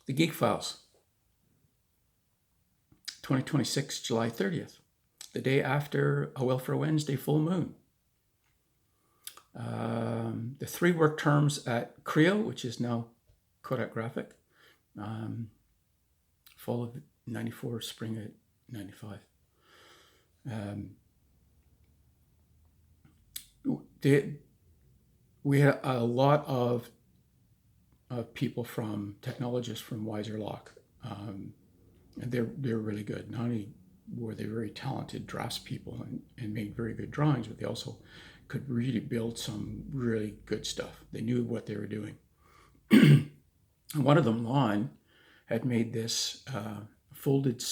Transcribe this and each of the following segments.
The GEEK Files, 2026, July 30th, the day after a Welfare Wednesday full moon. The 3 work terms at Creo, which is now Kodak Graphic, fall of 94, spring of 95. We had a lot of people technologists from Weiser Lock, and they're really good. Not only were they very talented draftspeople and made very good drawings, but they also could really build some really good stuff. They knew what they were doing. And one of them, Lon, had made this folded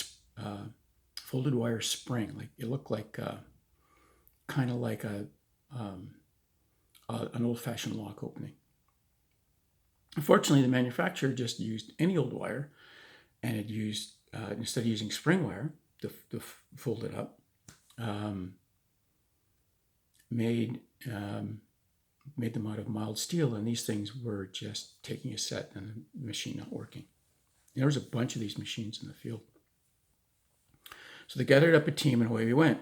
wire spring. Like it looked like kind of like an old-fashioned lock opening. Unfortunately, the manufacturer just used any old wire, and it used instead of using spring wire to fold it up, made them out of mild steel, and these things were just taking a set and the machine not working. There was a bunch of these machines in the field. So they gathered up a team and away we went.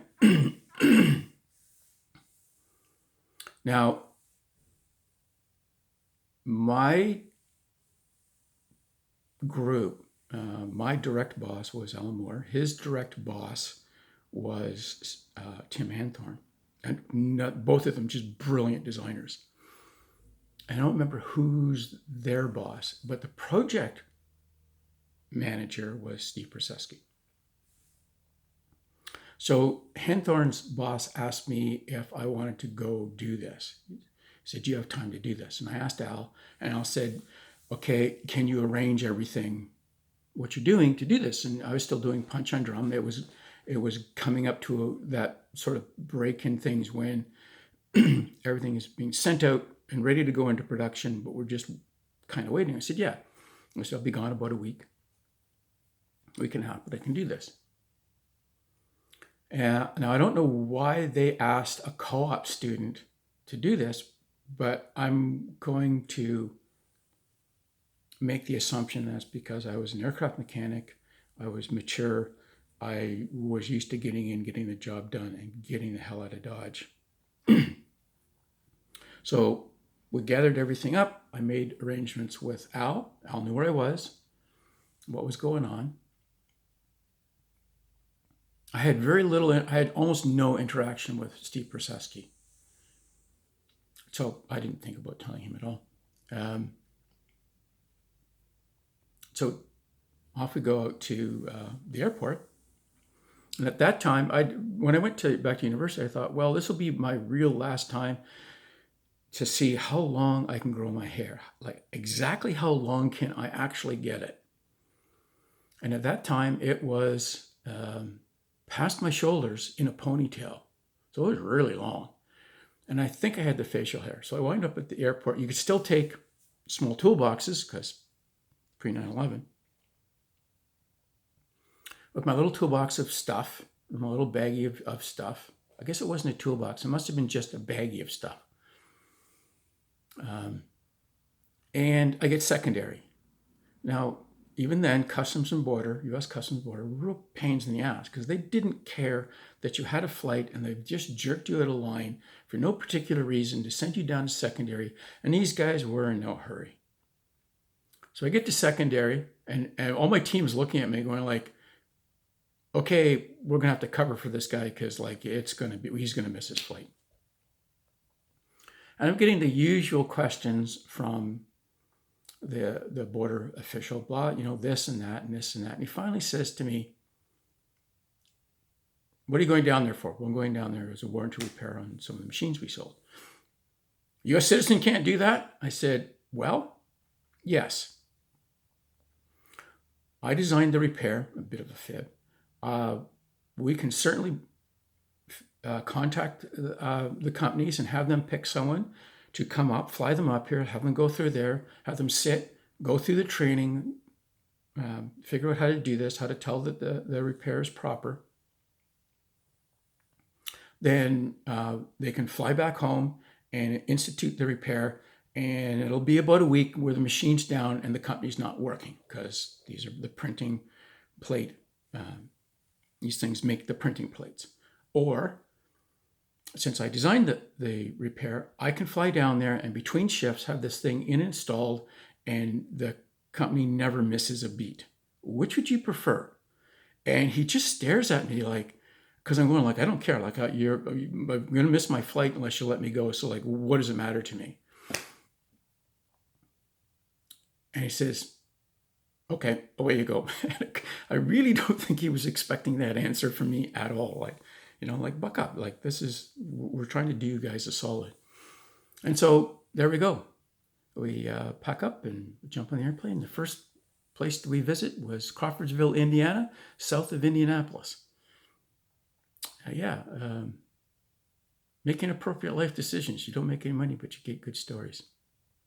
Now, my group, my direct boss was Alan Moore. His direct boss was Tim Hanthorne. And both of them just brilliant designers. I don't remember who's their boss, but the project manager was Steve Prusesky. So Hanthorne's boss asked me if I wanted to go do this. He said, do you have time to do this? And I asked Al, and Al said, okay, can you arrange everything, what you're doing to do this? And I was still doing punch on drum. It was coming up to that sort of break in things when everything is being sent out and ready to go into production, but we're just kind of waiting. I said, yeah. I said, I'll be gone about a week and a half, but I can do this. Now, I don't know why they asked a co-op student to do this, but I'm going to make the assumption that's because I was an aircraft mechanic, I was mature, I was used to getting in, getting the job done, and getting the hell out of Dodge. So we gathered everything up. I made arrangements with Al. Al knew where I was, what was going on. I had almost no interaction with Steve Prusesky. So I didn't think about telling him at all. So off we go out to the airport. And at that time, when I went back to university, I thought, well, this will be my real last time to see how long I can grow my hair. Like exactly how long can I actually get it? And at that time, it was past my shoulders in a ponytail. So it was really long. And I think I had the facial hair. So I wound up at the airport. You could still take small toolboxes because pre-9/11. With my little toolbox of stuff, my little baggie of stuff. I guess it wasn't a toolbox. It must have been just a baggie of stuff. And I get secondary. Now, even then, Customs and Border, U.S. Customs and Border, were real pains in the ass because they didn't care that you had a flight and they just jerked you out of line for no particular reason to send you down to secondary. And these guys were in no hurry. So I get to secondary and all my team's looking at me going like, okay, we're going to have to cover for this guy because like he's going to miss his flight. And I'm getting the usual questions from the border official, blah, this and that and this and that. And he finally says to me, what are you going down there for? Well, I'm going down there as a warranty repair on some of the machines we sold. U.S. citizen can't do that? I said, well, yes. I designed the repair, a bit of a fib. We can certainly contact the companies and have them pick someone to come up, fly them up here, have them go through there, have them sit, go through the training, figure out how to do this, how to tell that the repair is proper. Then they can fly back home and institute the repair And it'll be about a week where the machine's down and the company's not working because these are the printing plate. These things make the printing plates. Or since I designed the repair, I can fly down there and between shifts have this thing installed and the company never misses a beat. Which would you prefer? And he just stares at me like, because I'm going like, I don't care. Like, I'm going to miss my flight unless you let me go. So like, what does it matter to me? And he says, okay, away you go. I really don't think he was expecting that answer from me at all. Like, like, buck up. Like, we're trying to do you guys a solid. And so there we go. We pack up and jump on the airplane. The first place we visit was Crawfordsville, Indiana, south of Indianapolis. Making appropriate life decisions. You don't make any money, but you get good stories.